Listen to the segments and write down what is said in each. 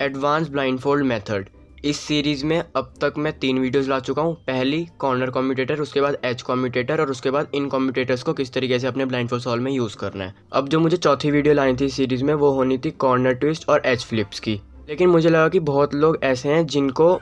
Advance blindfold method. इस series में अब तक मैं 3 वीडियोस ला चुका हूँ। पहली कॉर्नर कम्यूटेटर, उसके बाद एज कम्यूटेटर और उसके बाद इन कम्यूटेटर्स को किस तरीके से अपने ब्लाइंडफोल्ड सॉल्व में यूज़ करना है। अब जो मुझे चौथी वीडियो लानी थी इस सीरीज़ में वो होनी थी कॉर्नर ट्विस्ट और एज फ्लिप्स की। लेकिन मुझे लगा कि बहुत लोग ऐसे हैं जिनको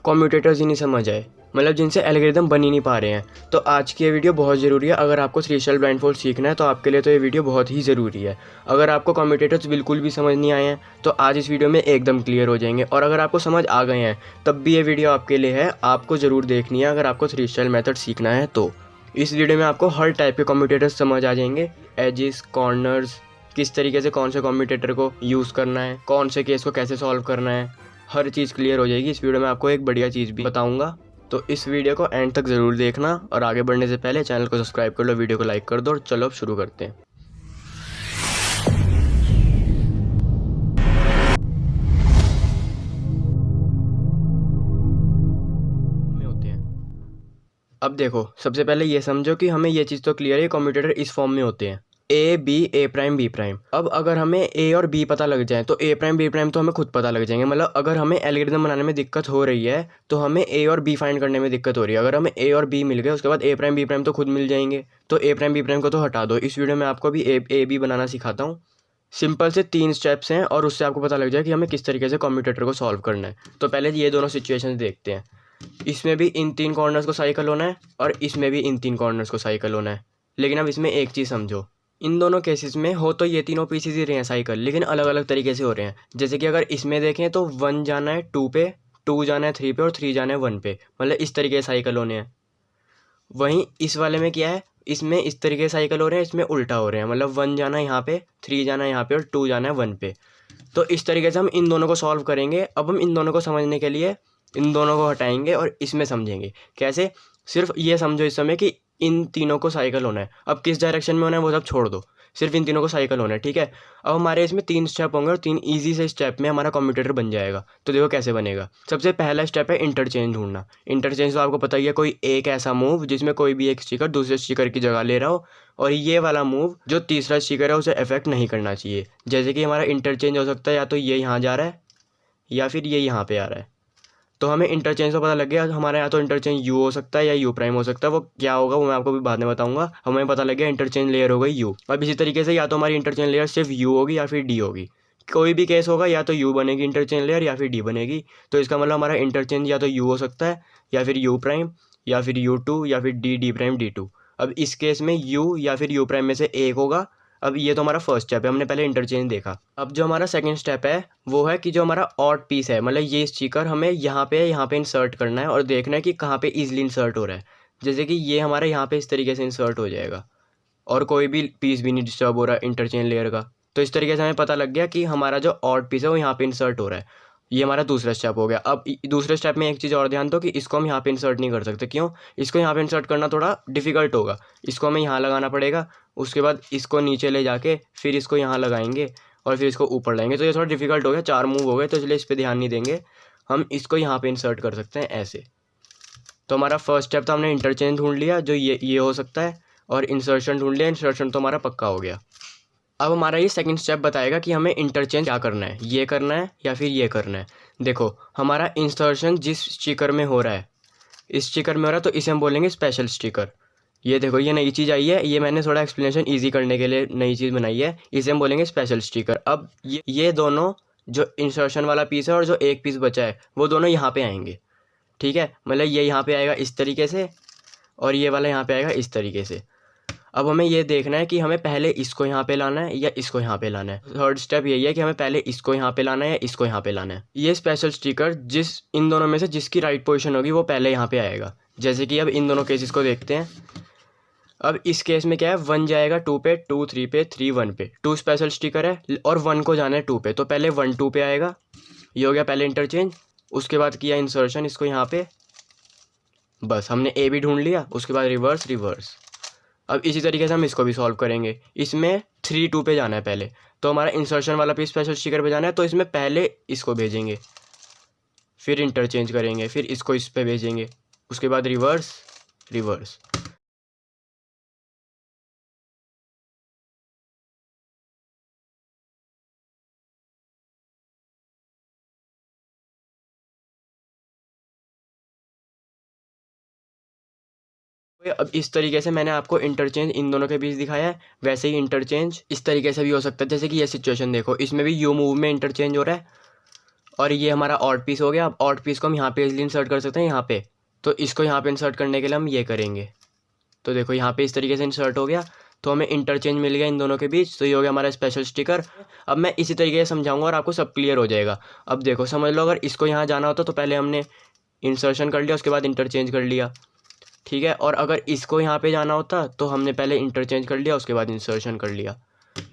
कम्यूटेटर्स ही नहीं समझ आए, मतलब जिनसे एल्गोरिदम बन ही नहीं पा रहे हैं। तो आज की ये वीडियो बहुत ज़रूरी है। अगर आपको 3 स्टेप ब्लाइंडफोल्ड सीखना है तो आपके लिए तो ये वीडियो बहुत ही ज़रूरी है। अगर आपको कम्यूटेटर्स बिल्कुल भी समझ नहीं आए हैं तो आज इस वीडियो में एकदम क्लियर हो जाएंगे, और अगर आपको समझ आ गए हैं तब भी ये वीडियो आपके लिए है, आपको ज़रूर देखनी है अगर आपको 3 स्टेप मेथड सीखना है तो। इस वीडियो में आपको हर टाइप के कम्यूटेटर्स समझ आ जाएंगे, एजिस, कॉर्नर्स, किस तरीके से कौन से कम्यूटेटर को यूज़ करना है, कौन से केस को कैसे सॉल्व करना है, हर चीज़ क्लियर हो जाएगी। इस वीडियो में आपको एक बढ़िया चीज़ भी बताऊंगा, तो इस वीडियो को एंड तक ज़रूर देखना। और आगे बढ़ने से पहले चैनल को सब्सक्राइब कर लो, वीडियो को लाइक कर दो, और चलो अब शुरू करते हैं। में होते हैं। अब देखो, सबसे पहले ये समझो कि हमें ये चीज़ तो क्लियर है, कम्यूटेटर इस फॉर्म में होते हैं, A B, A prime B prime. अब अगर हमें ए और बी पता लग जाए तो ए प्राइम बी प्राइम तो हमें खुद पता लग जाएंगे। मतलब अगर हमें एल्गोरिथम बनाने में दिक्कत हो रही है तो हमें ए और बी फाइंड करने में दिक्कत हो रही है। अगर हमें ए और बी मिल गए उसके बाद ए प्राइम बी प्राइम तो खुद मिल जाएंगे, तो ए प्राइम बी प्राइम को तो हटा दो। इस वीडियो में आपको अभी ए बी बनाना सिखाता हूँ। सिंपल से 3 स्टेप्स हैं और उससे आपको पता लग जाए कि हमें किस तरीके से कम्यूटेटर को सॉल्व करना है। तो पहले ये दोनों सिचुएशंस देखते हैं। इसमें भी इन 3 कॉर्नर्स को साइकिल होना है और इसमें भी इन 3 कॉर्नर्स को साइकिल होना है। लेकिन अब इसमें एक चीज़ समझो, इन दोनों केसेस में हो तो ये तीनों पीसेज ही रहे हैं साइकिल, लेकिन अलग अलग तरीके से हो रहे हैं। जैसे कि अगर इसमें देखें तो 1 जाना है 2 पे, 2 जाना है 3 पे और 3 जाना है 1 पे, मतलब इस तरीके से साइकिल होने हैं। वहीं इस वाले में क्या है, इसमें इस तरीके से साइकिल हो रहे हैं, इसमें उल्टा हो रहे हैं, मतलब 1 जाना है यहाँ पे, 3 जाना है यहाँ पे और 2 जाना है 1 पे। तो इस तरीके से हम इन दोनों को सॉल्व करेंगे। अब हम इन दोनों को समझने के लिए इन दोनों को हटाएंगे और इसमें समझेंगे कैसे। सिर्फ ये समझो इस समय कि इन तीनों को साइकिल होना है। अब किस डायरेक्शन में होना है वो सब छोड़ दो, सिर्फ इन तीनों को साइकिल होना है, ठीक है। अब हमारे इसमें 3 स्टेप होंगे और 3 ईजी से स्टेप में हमारा कम्यूटेटर बन जाएगा। तो देखो कैसे बनेगा। सबसे पहला स्टेप है इंटरचेंज ढूंढना। इंटरचेंज तो आपको पता ही है, कोई एक ऐसा मूव जिसमें कोई भी एक स्टिकर दूसरे स्टिकर की जगह ले रहा हो, और ये वाला मूव जो तीसरा स्टिकर है उसे अफेक्ट नहीं करना चाहिए। जैसे कि हमारा इंटरचेंज हो सकता है या तो ये यहाँ जा रहा है या फिर ये यहाँ पे आ रहा है। तो हमें इंटरचेंज का पता लग गया, हमारे यहाँ तो इंटरचेंज यू हो सकता है या यू प्राइम हो सकता है। वो क्या होगा वो मैं आपको भी बाद में बताऊंगा। हमें पता लग गया इंटरचेंज लेयर हो गई यू। अब इसी तरीके से या तो हमारी इंटरचेंज लेयर सिर्फ यू होगी या फिर डी होगी। कोई भी केस होगा, या तो यू बनेगी इंटरचेंज लेयर या फिर डी बनेगी। तो इसका मतलब हमारा इंटरचेंज या तो यू हो सकता है या फिर यू प्राइम या फिर यू टू या फिर D D prime D two. अब इस केस में यू या फिर यू प्राइम में से एक होगा। अब ये तो हमारा फर्स्ट स्टेप है, हमने पहले इंटरचेंज देखा। अब जो हमारा सेकंड स्टेप है वो है कि जो हमारा ऑड पीस है, मतलब ये स्टिकर हमें यहाँ पे इंसर्ट करना है और देखना है कि कहाँ पे इजीली इंसर्ट हो रहा है। जैसे कि ये हमारे यहाँ पे इस तरीके से इंसर्ट हो जाएगा और कोई भी पीस भी नहीं डिस्टर्ब हो रहा है इंटरचेंज लेयर का। तो इस तरीके से हमें पता लग गया कि हमारा जो ऑड पीस है वो यहाँ पे इंसर्ट हो रहा है। ये हमारा दूसरा स्टेप हो गया। अब दूसरे स्टेप में एक चीज़ और ध्यान दो कि इसको हम यहाँ पे इंसर्ट नहीं कर सकते। क्यों? इसको यहाँ पे इंसर्ट करना थोड़ा डिफिकल्ट होगा। इसको हमें यहाँ लगाना पड़ेगा, उसके बाद इसको नीचे ले जाके फिर इसको यहाँ लगाएंगे और फिर इसको ऊपर लाएंगे। तो ये थोड़ा डिफिकल्ट हो गया, 4 मूव हो गए, तो इसलिए इस पर ध्यान नहीं देंगे। हम इसको यहाँ पे इंसर्ट कर सकते हैं ऐसे। तो हमारा फर्स्ट स्टेप तो हमने इंटरचेंज ढूंढ लिया जो ये हो सकता है, और इंसर्शन ढूंढ लिया। इंसर्शन तो हमारा पक्का हो गया। अब हमारा ये सेकंड स्टेप बताएगा कि हमें इंटरचेंज क्या करना है, ये करना है या फिर ये करना है। देखो, हमारा इंसर्शन जिस स्टिकर में हो रहा है, इस स्टिकर में हो रहा है, तो इसे हम बोलेंगे स्पेशल स्टिकर। ये देखो, ये नई चीज़ आई है, ये मैंने थोड़ा एक्सप्लेनेशन ईजी करने के लिए नई चीज़ बनाई है, इसे हम बोलेंगे स्पेशल स्टिकर। अब ये दोनों, जो इंसर्शन वाला पीस है और जो एक पीस बचा है, वो दोनों यहाँ पे आएंगे, ठीक है। मतलब ये यहाँ पे आएगा इस तरीके से और ये वाला यहाँ पे आएगा इस तरीके से। अब हमें ये देखना है कि हमें पहले इसको यहाँ पे लाना है या इसको यहाँ पे लाना है। थर्ड स्टेप यही है कि हमें पहले इसको यहाँ पे लाना है या इसको यहाँ पे लाना है। ये स्पेशल स्टिकर जिस इन दोनों में से जिसकी राइट पोजीशन होगी वो पहले यहाँ पे आएगा। जैसे कि अब इन दोनों केसेस को देखते हैं। अब इस केस में क्या है, 1 जाएगा 2 पे, 2 3 पे, 3 1 पे। 2 स्पेशल स्टिकर है और 1 को जाना है 2 पे, तो पहले 1 2 पे आएगा। ये हो गया पहले इंटरचेंज। उसके बाद किया इंसर्शन इसको यहाँ पे, बस हमने ए भी ढूंढ लिया। उसके बाद रिवर्स रिवर्स। अब इसी तरीके से हम इसको भी सॉल्व करेंगे। इसमें 3 2 पे जाना है पहले, तो हमारा इंसर्शन वाला पीस स्पेशल स्टिकर पे जाना है, तो इसमें पहले इसको भेजेंगे, फिर इंटरचेंज करेंगे, फिर इसको इस पे भेजेंगे, उसके बाद रिवर्स रिवर्स। अब इस तरीके से मैंने आपको इंटरचेंज इन दोनों के बीच दिखाया है, वैसे ही इंटरचेंज इस तरीके से भी हो सकता है। जैसे कि ये सिचुएशन देखो, इसमें भी यू मूव में इंटरचेंज हो रहा है और ये हमारा ऑड पीस हो गया। अब ऑड पीस को हम यहाँ पे इजीली इंसर्ट कर सकते हैं यहाँ पे, तो इसको यहाँ पे इंसर्ट करने के लिए हम ये करेंगे। तो देखो यहाँ पे इस तरीके से इंसर्ट हो गया, तो हमें इंटरचेंज मिल गया इन दोनों के बीच, तो ये हो गया हमारा स्पेशल स्टिकर। अब मैं इसी तरीके से समझाऊंगा और आपको सब क्लियर हो जाएगा। अब देखो समझ लो, अगर इसको यहाँ जाना होता तो पहले हमने इंसर्शन कर लिया, उसके बाद इंटरचेंज कर लिया, ठीक है। और अगर इसको यहाँ पे जाना होता तो हमने पहले इंटरचेंज कर लिया, उसके बाद इंसर्शन कर लिया।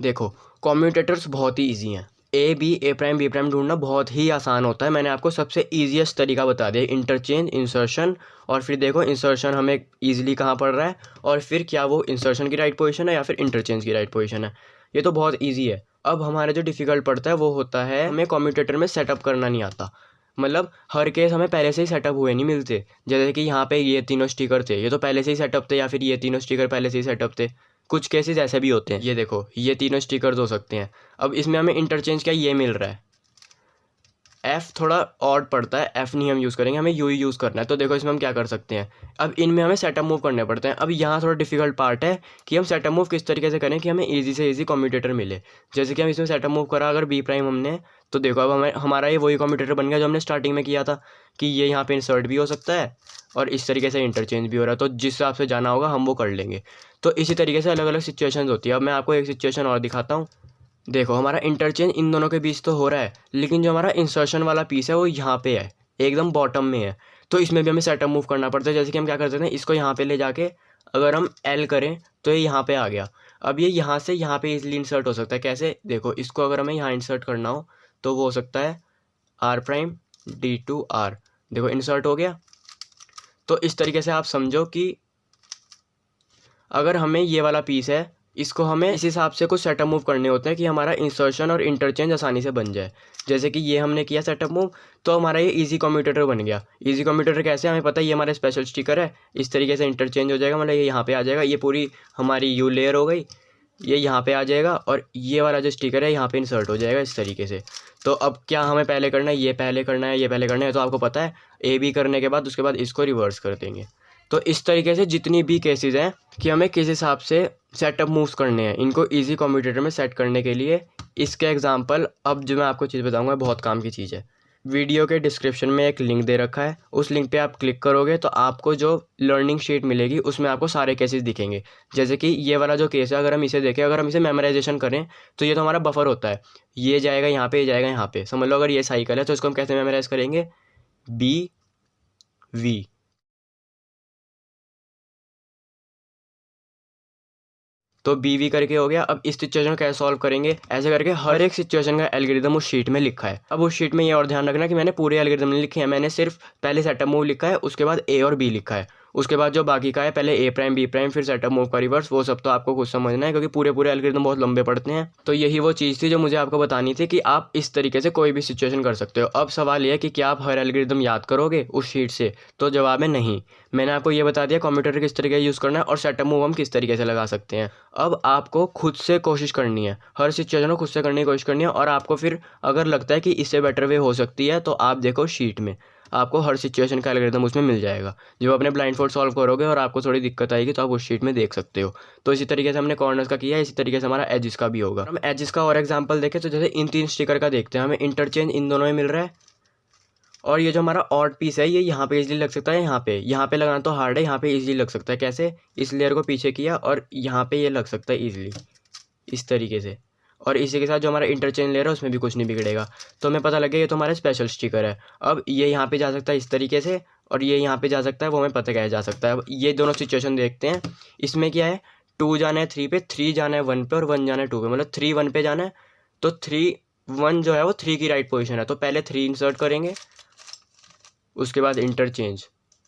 देखो कॉम्यूटेटर्स बहुत ही ईजी हैं। ए प्राइम बी प्राइम ढूंढना बहुत ही आसान होता है। मैंने आपको सबसे ईजीएस्ट तरीका बता दिया, इंटरचेंज, इंसर्शन। और फिर देखो इंसर्शन हमें ईजिली कहाँ पड़ रहा है, और फिर क्या वो इंसर्शन की राइट पोजीशन है या फिर इंटरचेंज की राइट पोजीशन है। ये तो बहुत ईजी है। अब हमारा जो डिफ़िकल्ट पड़ता है वो होता है हमें कॉम्यूटेटर में सेटअप करना नहीं आता। मतलब हर केस हमें पहले से ही सेटअप हुए नहीं मिलते। जैसे कि यहाँ पे ये तीनों स्टिकर थे, ये तो पहले से ही सेटअप थे, या फिर ये तीनों स्टिकर पहले से ही सेटअप थे। कुछ केसेस ऐसे भी होते हैं, ये देखो ये तीनों स्टिकर्स हो सकते हैं। अब इसमें हमें इंटरचेंज क्या ये मिल रहा है, एफ़ थोड़ा ऑड पड़ता है, एफ़ नहीं हम यूज़ करेंगे, हमें यू ही यूज़ करना है। तो देखो इसमें हम क्या कर सकते हैं, अब इनमें हमें सेटअप मूव करने पड़ते हैं। अब यहाँ थोड़ा डिफिकल्ट पार्ट है कि हम सेटअप मूव किस तरीके से करें कि हमें ईजी से ईजी कम्यूटेटर मिले। जैसे कि हम इसमें सेटअप मूव करा अगर बी प्राइम हमने, तो देखो अब हमारा ये वही कम्यूटेटर बन गया जो हमने स्टार्टिंग में किया था कि ये यहाँ पर इंसर्ट भी हो सकता है और इस तरीके से इंटरचेंज भी हो रहा है। तो जिस हिसाब से जाना होगा हम वो कर लेंगे। तो इसी तरीके से अलग अलग सिचुएशंस होती है। अब मैं आपको एक सिचुएशन और दिखाता हूँ। देखो हमारा इंटरचेंज इन दोनों के बीच तो हो रहा है, लेकिन जो हमारा इंसर्शन वाला पीस है वो यहाँ पे है, एकदम बॉटम में है। तो इसमें भी हमें सेटअप मूव करना पड़ता है। जैसे कि हम क्या कर सकते हैं, इसको यहाँ पे ले जाके अगर हम एल करें तो ये यहाँ पे आ गया। अब ये यहाँ से यहाँ पे इजीली इंसर्ट हो सकता है। कैसे, देखो इसको अगर हमें यहाँ इंसर्ट करना हो तो वो हो सकता है R prime D two R, देखो इंसर्ट हो गया। तो इस तरीके से आप समझो कि अगर हमें ये वाला पीस है, इसको हमें इस हिसाब से कुछ सेटअप मूव करने होते हैं कि हमारा इंसर्शन और इंटरचेंज आसानी से बन जाए। जैसे कि ये हमने किया सेटअप मूव, तो हमारा ये इजी कम्यूटेटर बन गया। इजी कम्यूटेटर कैसे, हमें पता है ये हमारा स्पेशल स्टिकर है, इस तरीके से इंटरचेंज हो जाएगा, मतलब ये यहाँ पे आ जाएगा, ये पूरी हमारी यू लेयर हो गई, ये यहाँ पे आ जाएगा और ये वाला जो स्टिकर है यहाँ पे इंसर्ट हो जाएगा इस तरीके से। तो अब क्या हमें पहले करना है, ये पहले करना है, ये पहले करना है, तो आपको पता है ए बी करने के बाद उसके बाद इसको रिवर्स कर देंगे। तो इस तरीके से जितनी भी केसेस हैं कि हमें किस हिसाब से सेटअप मूव्स करने हैं इनको इजी कम्यूटेटर में सेट करने के लिए, इसके एग्जांपल अब जो मैं आपको चीज़ बताऊंगा बहुत काम की चीज़ है। वीडियो के डिस्क्रिप्शन में एक लिंक दे रखा है, उस लिंक पे आप क्लिक करोगे तो आपको जो लर्निंग शीट मिलेगी उसमें आपको सारे केसेस दिखेंगे। जैसे कि ये वाला जो केस है, अगर हम इसे देखें, अगर हम इसे मेमोराइजेशन करें तो ये तो हमारा बफर होता है, ये जाएगा यहाँ पे, ये जाएगा यहाँ पे। समझ लो अगर ये साइकिल है तो इसको हम कैसे मेमोराइज करेंगे, बी वी, तो बीवी करके हो गया। अब इस सिचुएशन को कैसे सॉल्व करेंगे, ऐसे करके हर एक सिचुएशन का एल्गोरिदम उस शीट में लिखा है। अब उस शीट में ये और ध्यान रखना कि मैंने पूरे एल्गोरिदम नहीं लिखे हैं, मैंने सिर्फ पहले सेटअप मूव लिखा है, उसके बाद ए और बी लिखा है, उसके बाद जो बाकी का है पहले ए प्राइम बी प्राइम फिर सेटअप मूव का रिवर्स, वो सब तो आपको खुद समझना है क्योंकि पूरे पूरे एल्गोरिदम बहुत लंबे पड़ते हैं। तो यही वो चीज़ थी जो मुझे आपको बतानी थी कि आप इस तरीके से कोई भी सिचुएशन कर सकते हो। अब सवाल यह है कि क्या आप हर एल्गोरिदम याद करोगे उस शीट से, तो जवाब है नहीं। मैंने आपको ये बता दिया कम्प्यूटर किस तरीके से यूज़ करना है और सेटअप मूव हम किस तरीके से लगा सकते हैं। अब आपको खुद से कोशिश करनी है, हर सिचुएशन को खुद से करने की कोशिश करनी है। और आपको फिर अगर लगता है कि इससे बेटर वे हो सकती है तो आप देखो शीट में, आपको हर सिचुएशन का एल्गोरिथम उसमें मिल जाएगा। जब अपने ब्लाइंड फोल्ड सॉल्व करोगे और आपको थोड़ी दिक्कत आएगी तो आप उस शीट में देख सकते हो। तो इसी तरीके से हमने कॉर्नर्स का किया है, इसी तरीके से हमारा एजिस का भी होगा। हम एजिस का और एग्जांपल देखें तो जैसे इन तीन स्टिकर का देखते हैं, हमें इंटरचेंज इन दोनों में मिल रहा है और ये जो हमारा ऑड पीस है ये यहाँ पे इजीली लग सकता है, यहाँ पे लगाना तो हार्ड है, यहाँ पे इजीली लग सकता है। कैसे, इस लेयर को पीछे किया और यहाँ पे ये लग सकता है इजीली इस तरीके से। और इसी के साथ जो हमारा इंटरचेंज लेयर है उसमें भी कुछ नहीं बिगड़ेगा। तो हमें पता लग गया ये तो हमारा स्पेशल स्टिकर है। अब ये यहाँ पे जा सकता है इस तरीके से और ये यहाँ पे जा सकता है, वो हमें पता कैसे जा सकता है। अब ये दोनों सिचुएशन देखते हैं। इसमें क्या है, 2 जाना है 3 पे, 3 जाना है 1 पे और 1 जाना है 2 पे, मतलब 3 1 पे जाना है। तो 3 1 जो है वो 3 की राइट पोजिशन है, तो पहले 3 इंसर्ट करेंगे, उसके बाद इंटरचेंज,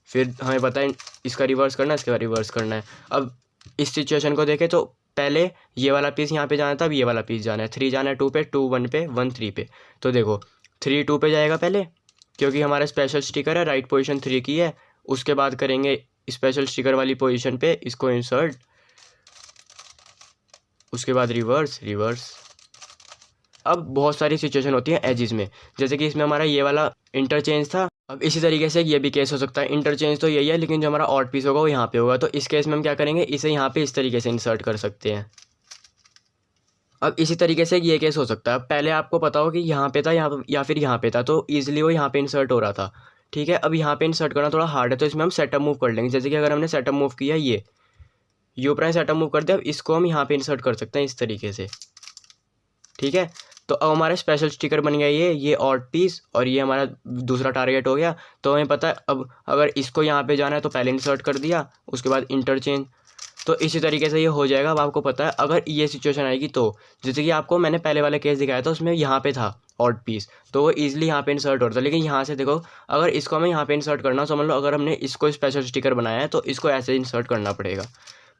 फिर हमें पता है इसका रिवर्स करना है, इसके बाद रिवर्स करना है। अब इस सिचुएशन को देखें तो पहले ये वाला पीस यहाँ पे जाना था, अब ये वाला पीस जाना है। 3 जाना है 2 पे, 2 1 पे, 1 3 पे। तो देखो 3 2 पे जाएगा पहले क्योंकि हमारा स्पेशल स्टिकर है, राइट पोजीशन 3 की है। उसके बाद करेंगे स्पेशल स्टिकर वाली पोजीशन पे इसको इंसर्ट, उसके बाद रिवर्स रिवर्स। अब बहुत सारी सिचुएशन होती है एजिस में, जैसे कि इसमें हमारा ये वाला इंटरचेंज था अब इसी तरीके से ये भी केस हो सकता है। इंटरचेंज तो यही है, लेकिन जो हमारा ऑड पीस होगा वो यहाँ पे होगा। तो इस केस में हम क्या करेंगे, इसे यहाँ पे इस तरीके से इंसर्ट कर सकते हैं। अब इसी तरीके से ये केस हो सकता है। पहले आपको पता हो कि यहाँ पे था, यहाँ या फिर यहाँ पे था, तो ईजिली वो यहाँ पे इंसर्ट हो रहा था। ठीक है, अब यहाँ पे इंसर्ट करना थोड़ा हार्ड है, तो इसमें हम सेटअप मूव कर लेंगे। जैसे कि अगर हमने सेटअप मूव किया, ये यू प्राइम सेटअप मूव कर दिया, अब इसको हम यहाँ पे इंसर्ट कर सकते हैं इस तरीके से। ठीक है, तो अब हमारा स्पेशल स्टिकर बन गया ये ऑड पीस, और ये हमारा दूसरा टारगेट हो गया। तो हमें पता है अब अगर इसको यहाँ पे जाना है तो पहले इंसर्ट कर दिया, उसके बाद इंटरचेंज। तो इसी तरीके से ये हो जाएगा। अब आपको पता है अगर ये सिचुएशन आएगी तो, जैसे कि आपको मैंने पहले वाले केस दिखाया था, उसमें यहाँ पे था ऑड पीस, तो वो ईजिली यहाँ पे इंसर्ट होता है। लेकिन यहाँ से देखो, अगर इसको हमें यहाँ पे इंसर्ट करना, समझ लो अगर हमने इसको स्पेशल स्टिकर बनाया है तो इसको ऐसे इंसर्ट करना पड़ेगा,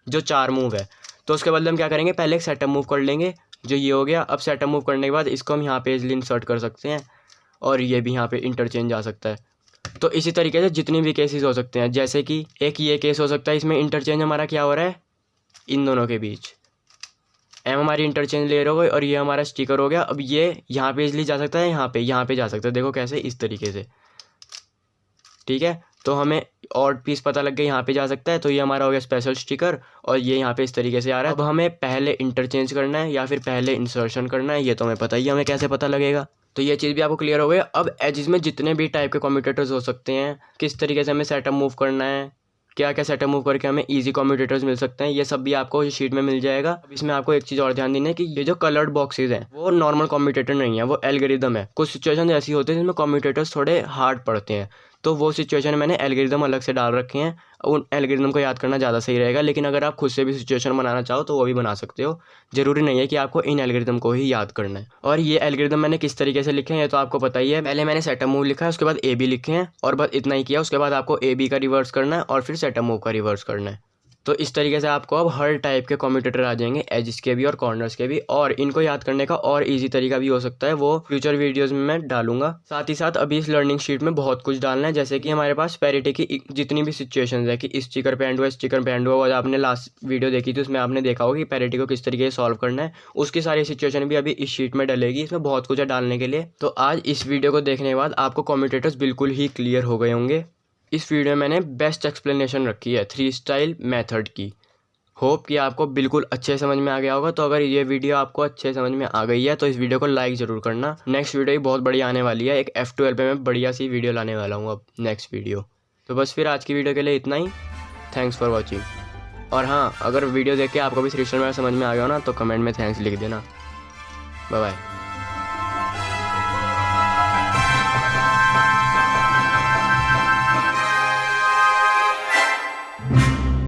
जो 4 मूव है। तो उसके बदले हम क्या करेंगे, पहले एक सेटअप मूव कर लेंगे, जो ये हो गया। अब सेटअप मूव करने के बाद इसको हम यहाँ पे इजिली इंसर्ट कर सकते हैं, और ये भी यहाँ पे इंटरचेंज आ सकता है। तो इसी तरीके से जितनी भी केसेस हो सकते हैं, जैसे कि एक ये केस हो सकता है, इसमें इंटरचेंज हमारा क्या हो रहा है, इन दोनों के बीच एम हमारी इंटरचेंज लेयर हो गई, और ये हमारा स्टिकर हो गया। अब ये यहाँ पे इजिली जा सकता है, यहाँ पे जा सकता है। देखो कैसे, इस तरीके से। ठीक है, तो हमें ऑड पीस पता लग गया, यहाँ पे जा सकता है, तो ये हमारा हो गया स्पेशल स्टिकर, और ये यहाँ पे इस तरीके से आ रहा है। अब हमें पहले इंटरचेंज करना है या फिर पहले इंसर्शन करना है, ये तो हमें पता ही है, हमें कैसे पता लगेगा। तो ये चीज़ भी आपको क्लियर हो गई। अब एजेस में जितने भी टाइप के कम्यूटेटर्स हो सकते हैं, किस तरीके से हमें सेटअप मूव करना है, क्या क्या सेटअप मूव करके हमें इजी कम्यूटेटर्स मिल सकते हैं, ये सब भी आपको इस शीट में मिल जाएगा। अब इसमें आपको एक चीज़ और ध्यान देनी है कि ये जो कलर्ड बॉक्सेस हैं वो नॉर्मल कम्यूटेटर नहीं है, वो एल्गोरिदम है। कुछ सिचुएशन ऐसी होती है जिसमें कम्यूटेटर्स थोड़े हार्ड पड़ते हैं, तो वो सिचुएशन मैंने एल्गोरिदम अलग से डाल रखे हैं। उन एल्गोरिदम को याद करना ज़्यादा सही रहेगा, लेकिन अगर आप खुद से भी सिचुएशन बनाना चाहो तो वो भी बना सकते हो। ज़रूरी नहीं है कि आपको इन एल्गोरिदम को ही याद करना है। और ये एल्गोरिदम मैंने किस तरीके से लिखे हैं ये तो आपको पता ही है। पहले मैंने सेटअप मूव लिखा है, उसके बाद ए बी लिखे हैं, और बस इतना ही किया। उसके बाद आपको ए बी का रिवर्स करना है और फिर सेटअप मूव का रिवर्स करना है। तो इस तरीके से आपको अब हर टाइप के कम्यूटेटर आ जाएंगे, एजेस के भी और कॉर्नर्स के भी। और इनको याद करने का और इजी तरीका भी हो सकता है, वो फ्यूचर वीडियोस में मैं डालूंगा। साथ ही साथ अभी इस लर्निंग शीट में बहुत कुछ डालना है, जैसे कि हमारे पास पैरिटी की जितनी भी सिचुएशंस है कि स्टिकर पे एंड हुआ, स्टिकर पे एंड हुआ, और आपने लास्ट वीडियो देखी थी उसमें आपने देखा होगा कि पैरिटी को किस तरीके से सॉल्व करना है, उसकी सारी सिचुएशन भी अभी इस शीट में डलेगी। इसमें बहुत कुछ है डालने के लिए। तो आज इस वीडियो को देखने के बाद आपको कम्यूटेटर्स बिल्कुल ही क्लियर हो गए होंगे। इस वीडियो में मैंने बेस्ट एक्सप्लेनेशन रखी है 3 स्टाइल मेथड की। होप कि आपको बिल्कुल अच्छे समझ में आ गया होगा। तो अगर ये वीडियो आपको अच्छे समझ में आ गई है तो इस वीडियो को लाइक ज़रूर करना। नेक्स्ट वीडियो भी बहुत बढ़िया आने वाली है, एक F12 पे मैं बढ़िया सी वीडियो लाने वाला हूँ अब नेक्स्ट वीडियो। तो बस फिर आज की वीडियो के लिए इतना ही। Thanks for watching. और हाँ, अगर वीडियो देख के आपको भी सॉल्यूशन मेरा समझ में आ गया हो ना, तो कमेंट में थैंक्स लिख देना। Bye bye.